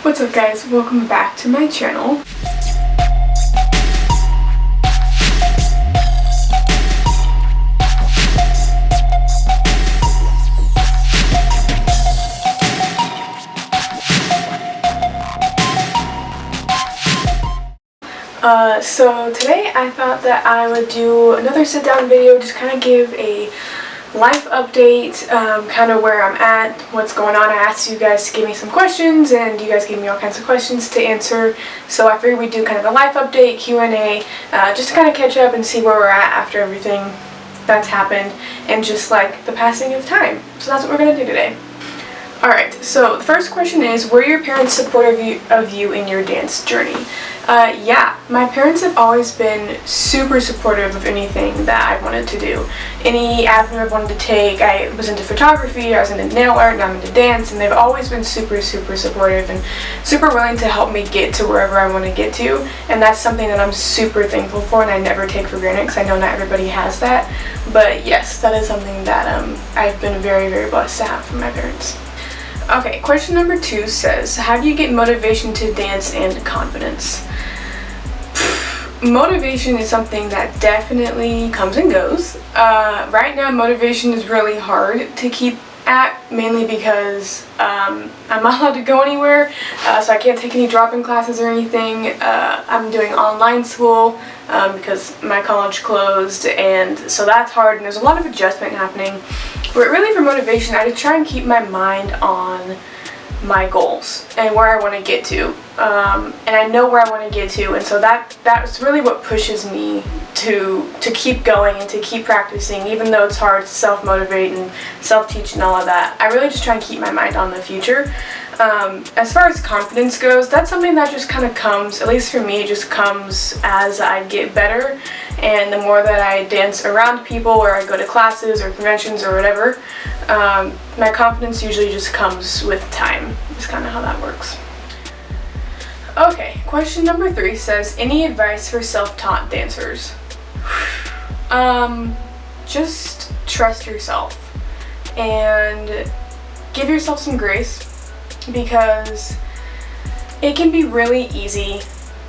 What's up guys, welcome back to my channel. So today I thought that I would do another sit down video, just kind of give a life update, kind of where I'm at, what's going on. I asked you guys to give me some questions and you guys gave me all kinds of questions to answer, so I figured we'd do kind of a life update, Q&A, just to kind of catch up and see where we're at after everything that's happened and just like the passing of time. So that's what we're going to do today. Alright, so the first question is, were your parents supportive of you in your dance journey? Yeah, my parents have always been super supportive of anything that I wanted to do. Any avenue I wanted to take. I was into photography, I was into nail art, now I'm into dance, and they've always been super supportive and super willing to help me get to wherever I want to get to, and that's something that I'm super thankful for and I never take for granted because I know not everybody has that. But yes, that is something that I've been very blessed to have from my parents. Okay, question number 2 says, how do you get motivation to dance and confidence? Motivation is something that definitely comes and goes. Right now, motivation is really hard to keep at, mainly because I'm not allowed to go anywhere, so I can't take any drop-in classes or anything. I'm doing online school because my college closed, and so that's hard, and there's a lot of adjustment happening. But really for motivation, I just try and keep my mind on my goals and where I want to get to, and I know where I want to get to, and so that's really what pushes me to keep going and to keep practicing, even though it's hard to self-motivate and self-teach and all of that. I really just try and keep my mind on the future. As far as confidence goes, that's something that just kind of comes, at least for me, just comes as I get better, and the more that I dance around people or I go to classes or conventions or whatever, my confidence usually just comes with time. It's kind of how that works. Okay, question number 3 says, any advice for self-taught dancers? Just trust yourself and give yourself some grace, because it can be really easy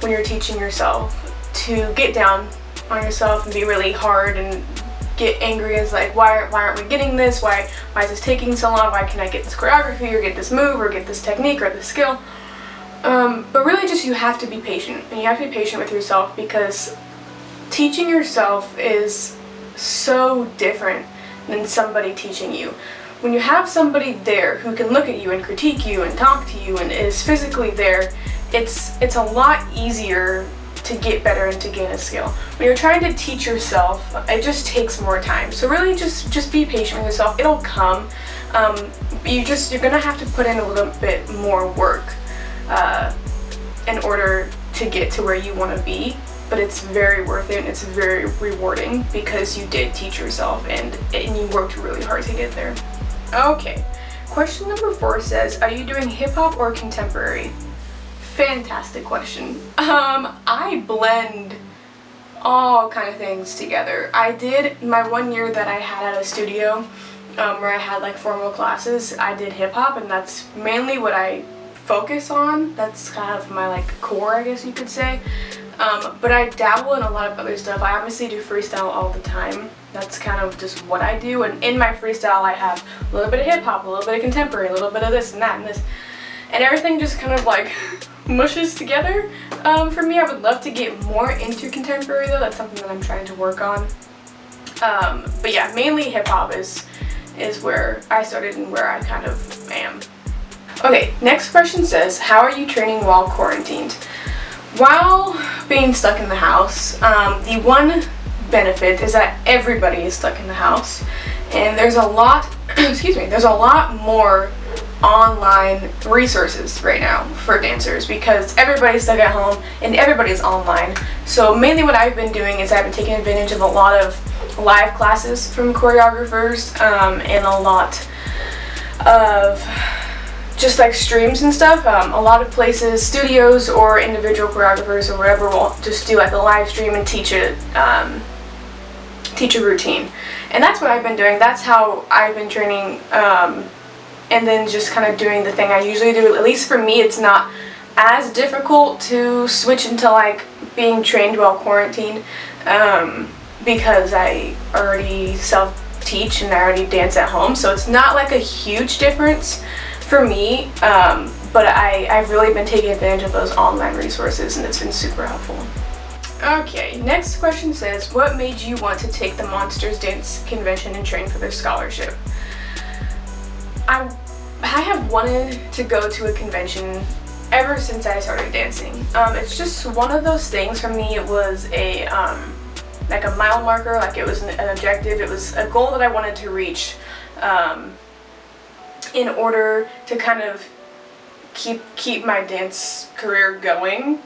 when you're teaching yourself to get down on yourself and be really hard and get angry as like, why aren't we getting this? Why is this taking so long? Why can't I get this choreography or get this move or get this technique or this skill? But really just you have to be patient, and you have to be patient with yourself, because teaching yourself is so different than somebody teaching you. When you have somebody there who can look at you and critique you and talk to you and is physically there, it's a lot easier to get better and to gain a skill. When you're trying to teach yourself, it just takes more time. So really just be patient with yourself. It'll come. You're gonna have to put in a little bit more work in order to get to where you want to be, but it's very worth it and it's very rewarding because you did teach yourself and you worked really hard to get there. Okay, question number 4 says, are you doing hip-hop or contemporary? Fantastic question. I blend all kind of things together. I did my 1 year that I had at a studio where I had like formal classes. I did hip-hop, and that's mainly what I focus on. That's kind of my like core, I guess you could say. But I dabble in a lot of other stuff. I obviously do freestyle all the time. That's kind of just what I do, and in my freestyle I have a little bit of hip-hop, a little bit of contemporary, a little bit of this and that and this, and everything just kind of like mushes together. For me, I would love to get more into contemporary though. That's something that I'm trying to work on. But yeah, mainly hip-hop is where I started and where I kind of am. Okay, next question says, how are you training while quarantined? While being stuck in the house, the one benefit is that everybody is stuck in the house, and there's a lot there's a lot more online resources right now for dancers because everybody's stuck at home and everybody's online. So mainly what I've been doing is I've been taking advantage of a lot of live classes from choreographers, and a lot of just like streams and stuff. A lot of places, studios or individual choreographers or whatever, will just do like a live stream and teach a routine, and that's what I've been doing. That's how I've been training and then just kind of doing the thing I usually do. At least for me, it's not as difficult to switch into like being trained while quarantined, because I already self-teach and I already dance at home, so it's not like a huge difference for me, but I've really been taking advantage of those online resources, and it's been super helpful. Okay, next question says, what made you want to take the Monsters Dance Convention and train for their scholarship? I have wanted to go to a convention ever since I started dancing. It's just one of those things for me. It was a like a mile marker, like it was an objective. It was a goal that I wanted to reach in order to kind of keep my dance career going.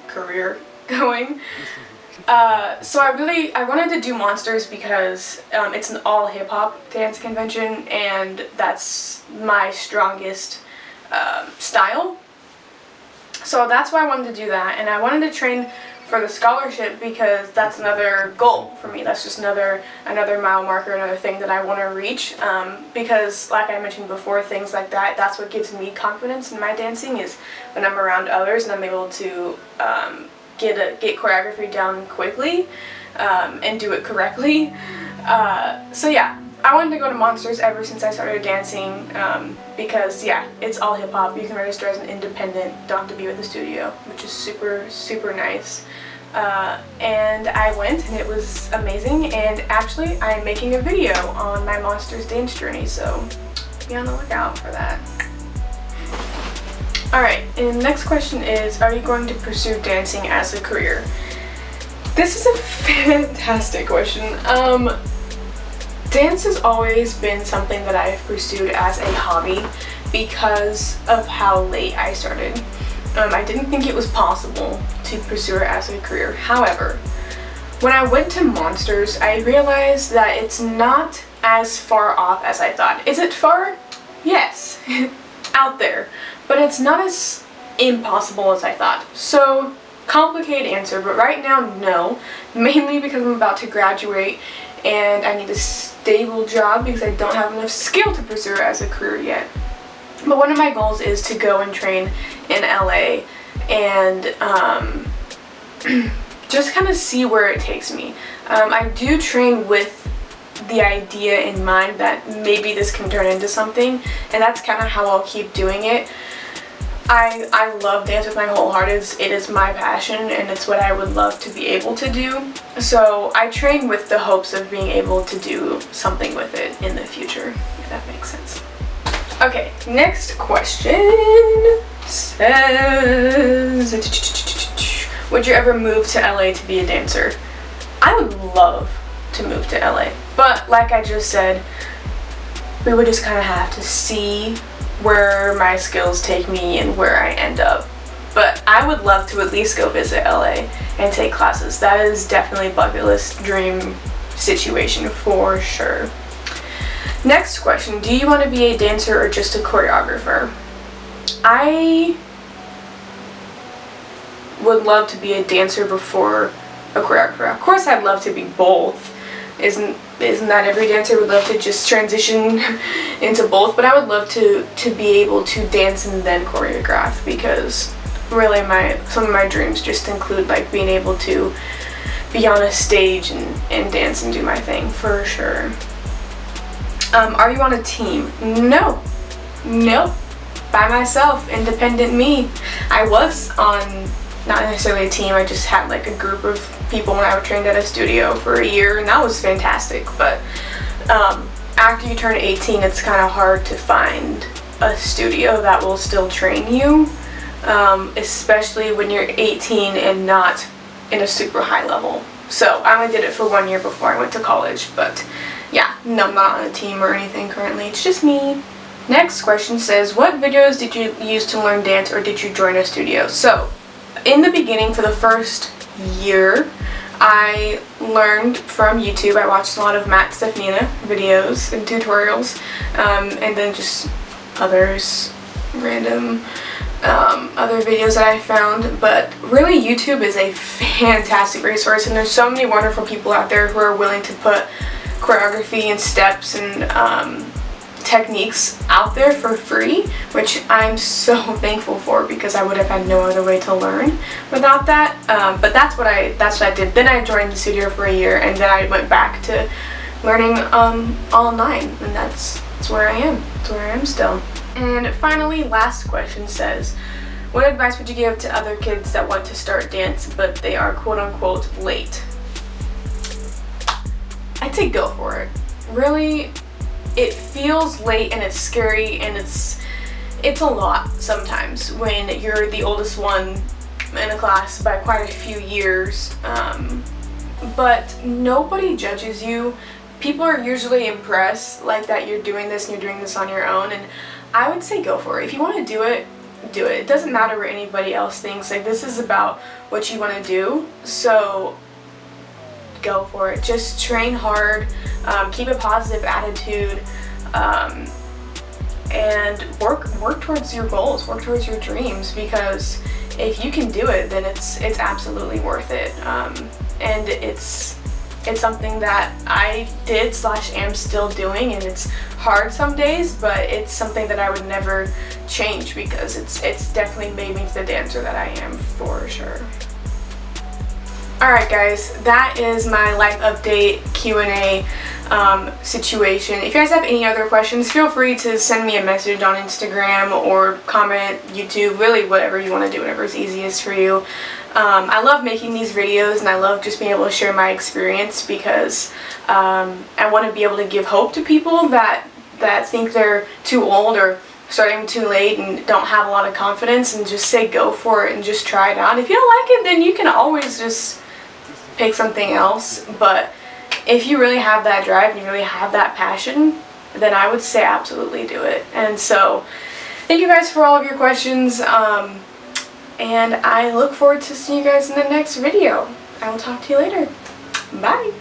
So I wanted to do Monsters because it's an all hip-hop dance convention, and that's my strongest style. So that's why I wanted to do that, and I wanted to train for the scholarship because that's another goal for me. That's just another mile marker, another thing that I want to reach, because like I mentioned before, things like that's what gives me confidence in my dancing, is when I'm around others and I'm able to get choreography down quickly and do it correctly. So yeah, I wanted to go to Monsters ever since I started dancing, because yeah, it's all hip hop. You can register as an independent, don't have to be with the studio, which is super nice. And I went, and it was amazing, and actually I'm making a video on my Monsters dance journey, so be on the lookout for that. Alright, and the next question is, are you going to pursue dancing as a career? This is a fantastic question. Dance has always been something that I've pursued as a hobby because of how late I started. I didn't think it was possible to pursue it as a career. However, when I went to Monsters, I realized that it's not as far off as I thought. Is it far? Yes, out there. But it's not as impossible as I thought. So, complicated answer, but right now, no. Mainly because I'm about to graduate and I need a stable job because I don't have enough skill to pursue it as a career yet. But one of my goals is to go and train in LA and just kind of see where it takes me. I do train with the idea in mind that maybe this can turn into something, and that's kind of how I'll keep doing it. I love dance with my whole heart. It is my passion, and it's what I would love to be able to do. So I train with the hopes of being able to do something with it in the future, if that makes sense. Okay, next question says, would you ever move to LA to be a dancer? I would love to move to LA, but like I just said, we would just kind of have to see where my skills take me and where I end up. But I would love to at least go visit LA and take classes. That is definitely a bucket list dream situation for sure. Next question, do you want to be a dancer or just a choreographer? I would love to be a dancer before a choreographer. Of course I'd love to be both. Isn't that every dancer would love to just transition into both? But I would love to be able to dance and then choreograph, because really some of my dreams just include like being able to be on a stage and dance and do my thing for sure. Are you on a team? No, by myself, independent me. I was on not necessarily a team, I just had like a group of people when I trained at a studio for a year, and that was fantastic. But after you turn 18, it's kind of hard to find a studio that will still train you, especially when you're 18 and not in a super high level. So I only did it for 1 year before I went to college, but yeah, no, I'm not on a team or anything currently, it's just me. Next question says, what videos did you use to learn dance, or did you join a studio? So in the beginning, for the first year, I learned from YouTube. I watched a lot of Matt Stefnina videos and tutorials, and then just others, random other videos that I found. But really, YouTube is a fantastic resource, and there's so many wonderful people out there who are willing to put choreography and steps and techniques out there for free, which I'm so thankful for, because I would have had no other way to learn without that. But that's what I did. Then I joined the studio for a year, and then I went back to learning online, and that's where I am. That's where I am still. And finally, last question says, what advice would you give to other kids that want to start dance but they are quote-unquote late? I'd say go for it. Really, it feels late and it's scary, and it's a lot sometimes when you're the oldest one in a class by quite a few years. But nobody judges you. People are usually impressed like that you're doing this and you're doing this on your own, and I would say go for it. If you want to do it, do it. It doesn't matter what anybody else thinks. Like, this is about what you want to do, so go for it. Just train hard, keep a positive attitude, and work towards your goals, work towards your dreams, because if you can do it, then it's absolutely worth it. And it's something that I did / am still doing, and it's hard some days, but it's something that I would never change, because it's definitely made me the dancer that I am, for sure. Alright guys, that is my life update Q&A situation. If you guys have any other questions, feel free to send me a message on Instagram or comment, YouTube, really whatever you want to do, whatever is easiest for you. I love making these videos, and I love just being able to share my experience, because I want to be able to give hope to people that think they're too old or starting too late and don't have a lot of confidence, and just say go for it and just try it out. If you don't like it, then you can always just pick something else, but if you really have that drive and you really have that passion, then I would say absolutely do it. And so thank you guys for all of your questions, and I look forward to seeing you guys in the next video. I will talk to you later. Bye!